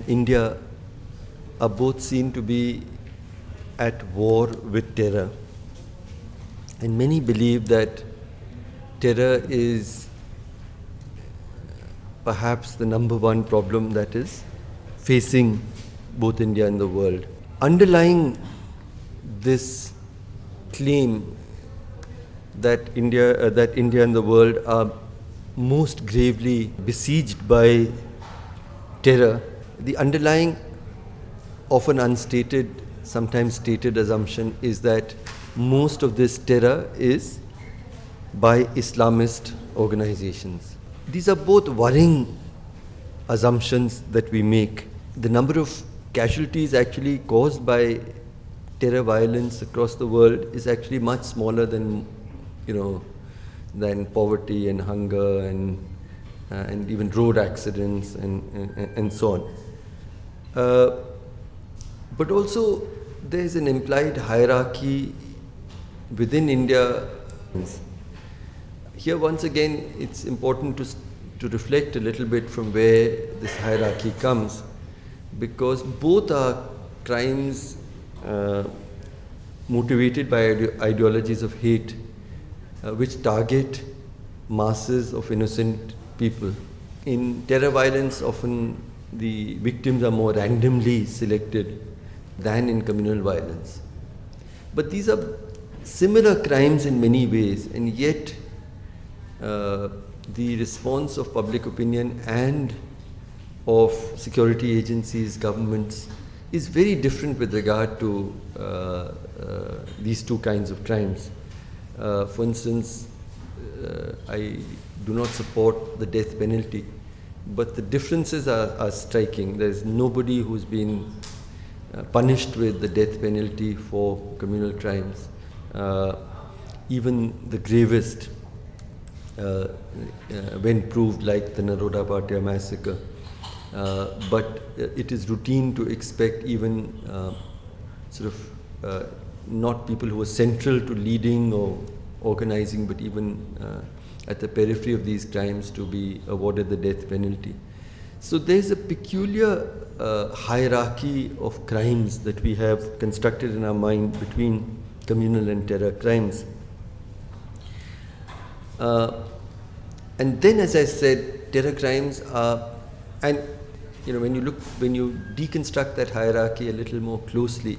India are both seen to be at war with terror. And many believe that terror is perhaps the number one problem that is facing both India and the world. Underlying this claim that India and the world are most gravely besieged by terror, the underlying, often unstated, sometimes stated assumption is that most of this terror is by Islamist organizations. These are both worrying assumptions that we make. The number of casualties actually caused by terror violence across the world is actually much smaller than poverty and hunger and even road accidents and so on. But also there is an implied hierarchy within India. Here once again it's important to reflect a little bit from where this hierarchy comes, because both are crimes motivated by ideologies of hate which target masses of innocent people. In terror violence, often the victims are more randomly selected than in communal violence. But these are similar crimes in many ways, and yet the response of public opinion and of security agencies, governments, is very different with regard to these two kinds of crimes. For instance, I do not support the death penalty, but the differences are striking. There is nobody who's been punished with the death penalty for communal crimes. Even the gravest, when proved, like the Naroda Bhatia massacre. But it is routine to expect even not people who are central to leading or organizing, but even at the periphery of these crimes to be awarded the death penalty. So there's a peculiar hierarchy of crimes that we have constructed in our mind between communal and terror crimes. And then, as I said, terror crimes are, and when you deconstruct that hierarchy a little more closely,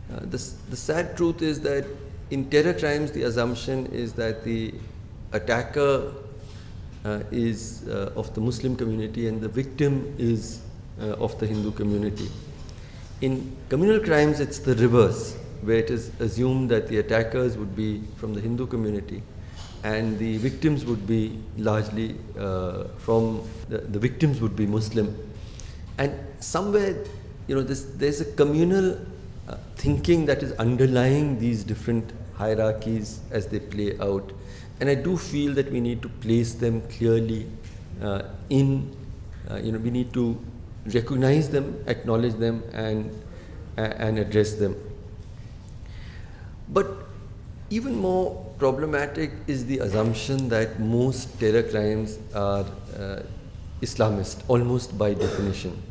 the sad truth is that in terror crimes the assumption is that the attacker is of the Muslim community and the victim is of the Hindu community. In communal crimes it's the reverse, where it is assumed that the attackers would be from the Hindu community and the victims would be largely the victims would be Muslim. And somewhere, there's a communal thinking that is underlying these different hierarchies as they play out. And I do feel that we need to place them clearly we need to recognize them, acknowledge them, and address them. But even more problematic is the assumption that most terror crimes are Islamist, almost by definition.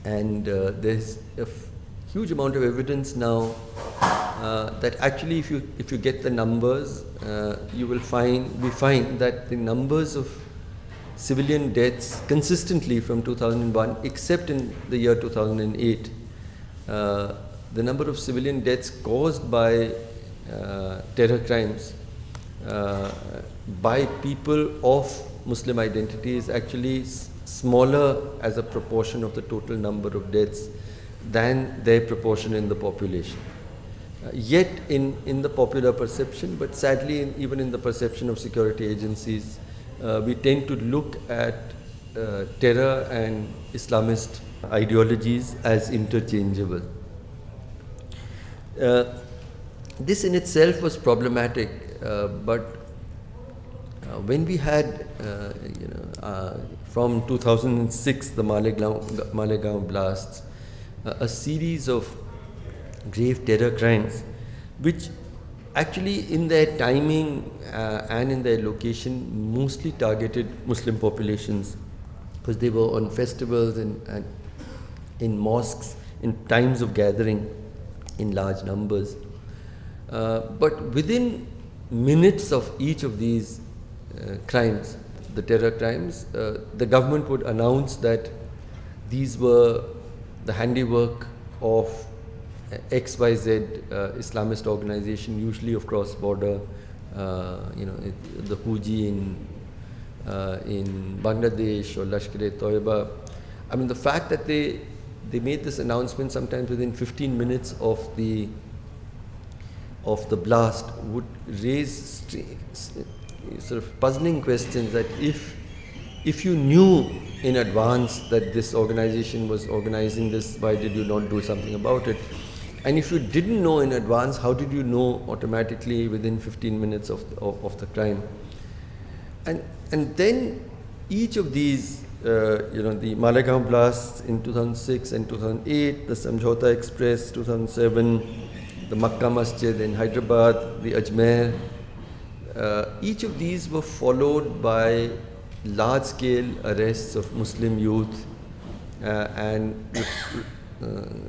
And there's a huge amount of evidence now that actually if you get the numbers, we find that the numbers of civilian deaths consistently from 2001, except in the year 2008, the number of civilian deaths caused by terror crimes by people of Muslim identity is actually smaller as a proportion of the total number of deaths than their proportion in the population. Yet in the popular perception, but sadly even in the perception of security agencies, we tend to look at terror and Islamist ideologies as interchangeable. This in itself was problematic, but when we had, from 2006, the Malegaon blasts, a series of grave terror crimes, which actually in their timing and in their location mostly targeted Muslim populations because they were on festivals and in mosques, in times of gathering in large numbers. But within minutes of each of these crimes, the terror crimes, the government would announce that these were the handiwork of XYZ Islamist organization, usually of cross-border, the Huji in Bangladesh or Lashkar-e-Toiba. I mean, the fact that they made this announcement sometimes within 15 minutes of the blast would raise sort of puzzling questions that if you knew in advance that this organization was organizing this, why did you not do something about it? And if you didn't know in advance, how did you know automatically within 15 minutes of the crime? And then each of these, the Malegaon blasts in 2006 and 2008, the Samjhauta Express 2007, the Makkah Masjid in Hyderabad, the Ajmer, each of these were followed by large-scale arrests of Muslim youth and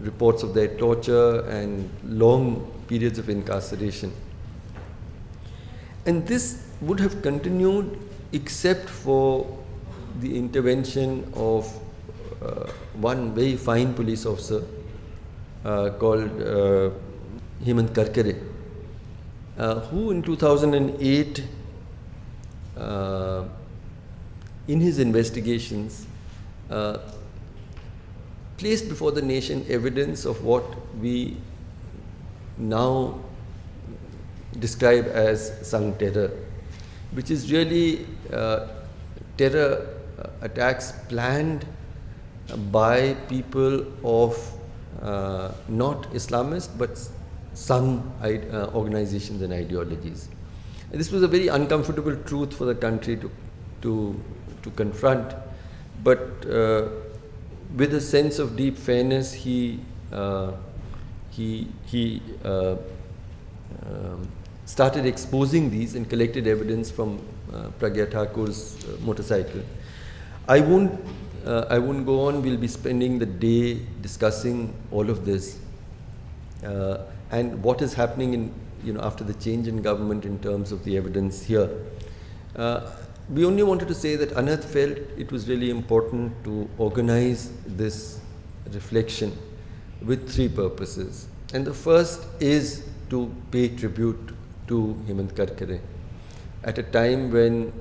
reports of their torture and long periods of incarceration. And this would have continued except for the intervention of one very fine police officer called Hemant Karkare, who in 2008, in his investigations, placed before the nation evidence of what we now describe as Sang terror, which is really terror attacks planned by people of not Islamist but Sang organizations and ideologies. And this was a very uncomfortable truth for the country to confront, but with a sense of deep fairness, he started exposing these and collected evidence from Pragya Thakur's motorcycle. I won't go on. We'll be spending the day discussing all of this and what is happening after the change in government in terms of the evidence here. We only wanted to say that Anath felt it was really important to organize this reflection with three purposes. And the first is to pay tribute to Hemant Karkare at a time when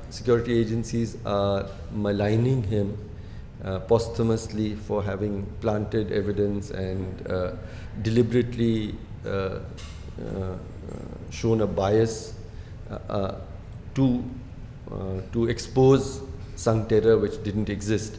security agencies are maligning him posthumously for having planted evidence and deliberately shown a bias to expose Sang terror which didn't exist.